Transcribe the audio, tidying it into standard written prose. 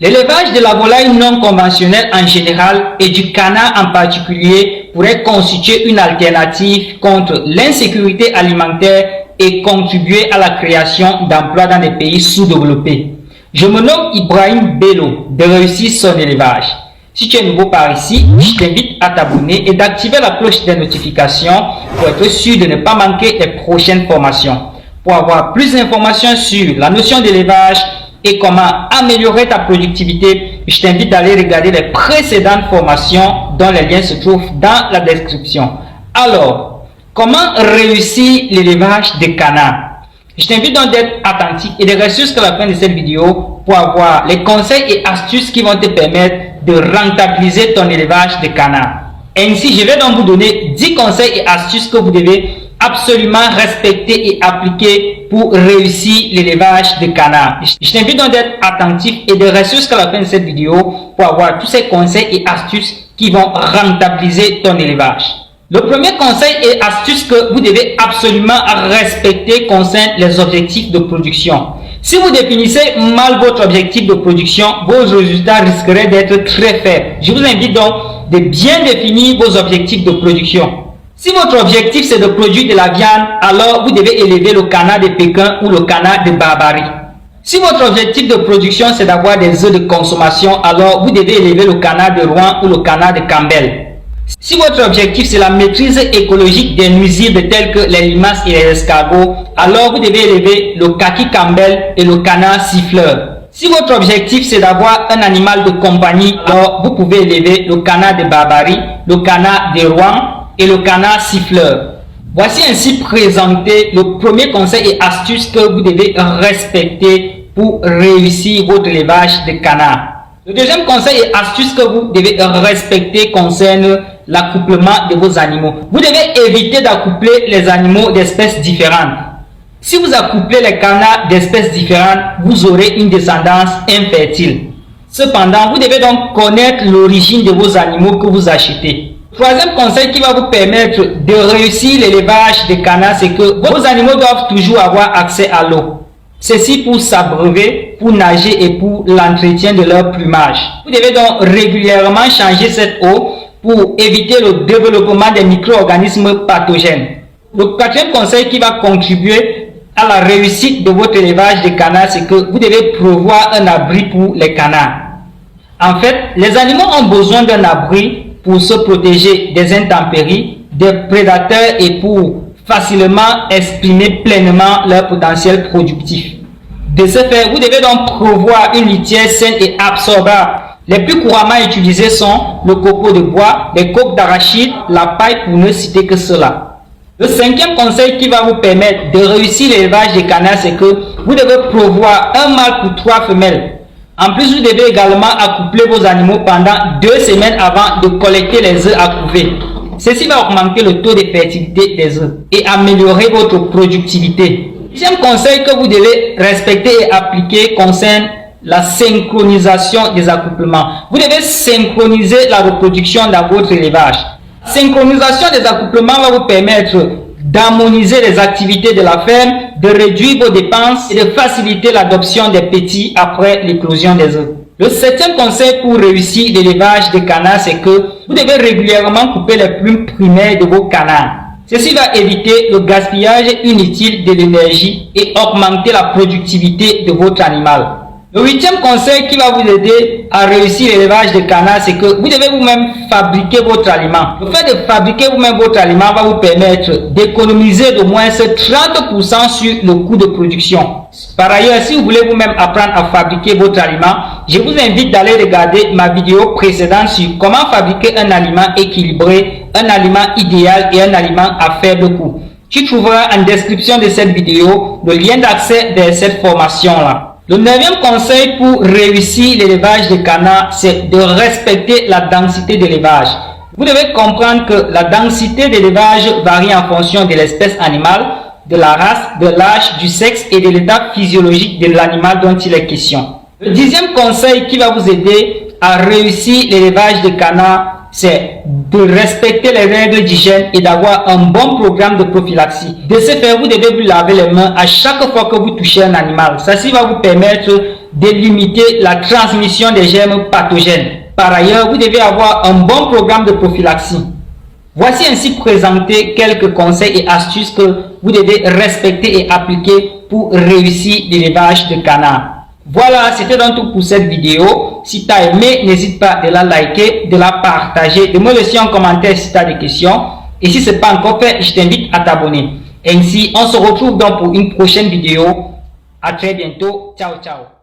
L'élevage de la volaille non conventionnelle en général et du canard en particulier pourrait constituer une alternative contre l'insécurité alimentaire et contribuer à la création d'emplois dans des pays sous-développés. Je me nomme Ibrahim Bello de Réussir son élevage. Si tu es nouveau par ici, je t'invite à t'abonner et d'activer la cloche des notifications pour être sûr de ne pas manquer les prochaines formations. Pour avoir plus d'informations sur la notion d'élevage et comment améliorer ta productivité, je t'invite d'aller regarder les précédentes formations dont les liens se trouvent dans la description. Alors, comment réussir l'élevage des canards? Je t'invite donc d'être attentif et de rester jusqu'à la fin de cette vidéo pour avoir les conseils et astuces qui vont te permettre de rentabiliser ton élevage de canards. Ainsi, je vais donc vous donner 10 conseils et astuces que vous devez absolument respecter et appliquer pour réussir l'élevage de canards. Je t'invite donc d'être attentif et de rester jusqu'à la fin de cette vidéo pour avoir tous ces conseils et astuces qui vont rentabiliser ton élevage. Le premier conseil et astuce que vous devez absolument respecter concerne les objectifs de production. Si vous définissez mal votre objectif de production, vos résultats risqueraient d'être très faibles. Je vous invite donc de bien définir vos objectifs de production. Si votre objectif c'est de produire de la viande, alors vous devez élever le canard de Pékin ou le canard de Barbarie. Si votre objectif de production c'est d'avoir des œufs de consommation, alors vous devez élever le canard de Rouen ou le canard de Campbell. Si votre objectif c'est la maîtrise écologique des nuisibles tels que les limaces et les escargots, alors vous devez élever le kaki Campbell et le canard siffleur. Si votre objectif c'est d'avoir un animal de compagnie, alors vous pouvez élever le canard de Barbarie, le canard de Rouen et le canard siffleur. Voici ainsi présenté le premier conseil et astuce que vous devez respecter pour réussir votre élevage de canards. Le deuxième conseil et astuce que vous devez respecter concerne l'accouplement de vos animaux. Vous devez éviter d'accoupler les animaux d'espèces différentes. Si vous accouplez les canards d'espèces différentes, vous aurez une descendance infertile. Cependant, vous devez donc connaître l'origine de vos animaux que vous achetez. Troisième conseil qui va vous permettre de réussir l'élevage des canards, c'est que vos animaux doivent toujours avoir accès à l'eau. Ceci pour s'abreuver, pour nager et pour l'entretien de leur plumage. Vous devez donc régulièrement changer cette eau pour éviter le développement des micro-organismes pathogènes. Le quatrième conseil qui va contribuer à la réussite de votre élevage de canards, c'est que vous devez prévoir un abri pour les canards. En fait, les animaux ont besoin d'un abri pour se protéger des intempéries, des prédateurs et pour facilement exprimer pleinement leur potentiel productif. De ce fait, vous devez donc prévoir une litière saine et absorbable. Les plus couramment utilisés sont le copeau de bois, les coques d'arachide, la paille pour ne citer que cela. Le cinquième conseil qui va vous permettre de réussir l'élevage des canards, c'est que vous devez prévoir un mâle pour 3 femelles. En plus, vous devez également accoupler vos animaux pendant 2 semaines avant de collecter les œufs à couver. Ceci va augmenter le taux de fertilité des œufs et améliorer votre productivité. Le deuxième conseil que vous devez respecter et appliquer concerne la synchronisation des accouplements. Vous devez synchroniser la reproduction dans votre élevage. La synchronisation des accouplements va vous permettre d'harmoniser les activités de la ferme, de réduire vos dépenses et de faciliter l'adoption des petits après l'éclosion des œufs. Le septième conseil pour réussir l'élevage des canards, c'est que vous devez régulièrement couper les plumes primaires de vos canards. Ceci va éviter le gaspillage inutile de l'énergie et augmenter la productivité de votre animal. Le huitième conseil qui va vous aider à réussir l'élevage de canards, c'est que vous devez vous-même fabriquer votre aliment. Le fait de fabriquer vous-même votre aliment va vous permettre d'économiser de moins 30% sur le coût de production. Par ailleurs, si vous voulez vous-même apprendre à fabriquer votre aliment, je vous invite d'aller regarder ma vidéo précédente sur comment fabriquer un aliment équilibré, un aliment idéal et un aliment à faible coût. Tu trouveras en description de cette vidéo le lien d'accès vers cette formation-là. Le neuvième conseil pour réussir l'élevage de canards, c'est de respecter la densité d'élevage. Vous devez comprendre que la densité d'élevage varie en fonction de l'espèce animale, de la race, de l'âge, du sexe et de l'état physiologique de l'animal dont il est question. Le dixième conseil qui va vous aider à réussir l'élevage de canards, c'est de respecter les règles d'hygiène et d'avoir un bon programme de prophylaxie. De ce fait, vous devez vous laver les mains à chaque fois que vous touchez un animal. Ceci va vous permettre de limiter la transmission des germes pathogènes. Par ailleurs, vous devez avoir un bon programme de prophylaxie. Voici ainsi présenté quelques conseils et astuces que vous devez respecter et appliquer pour réussir l'élevage de canards. Voilà, c'était donc tout pour cette vidéo. Si tu as aimé, n'hésite pas de la liker, de la partager, de me laisser un commentaire si tu as des questions. Et si ce n'est pas encore fait, je t'invite à t'abonner. Ainsi, on se retrouve donc pour une prochaine vidéo. À très bientôt. Ciao, ciao.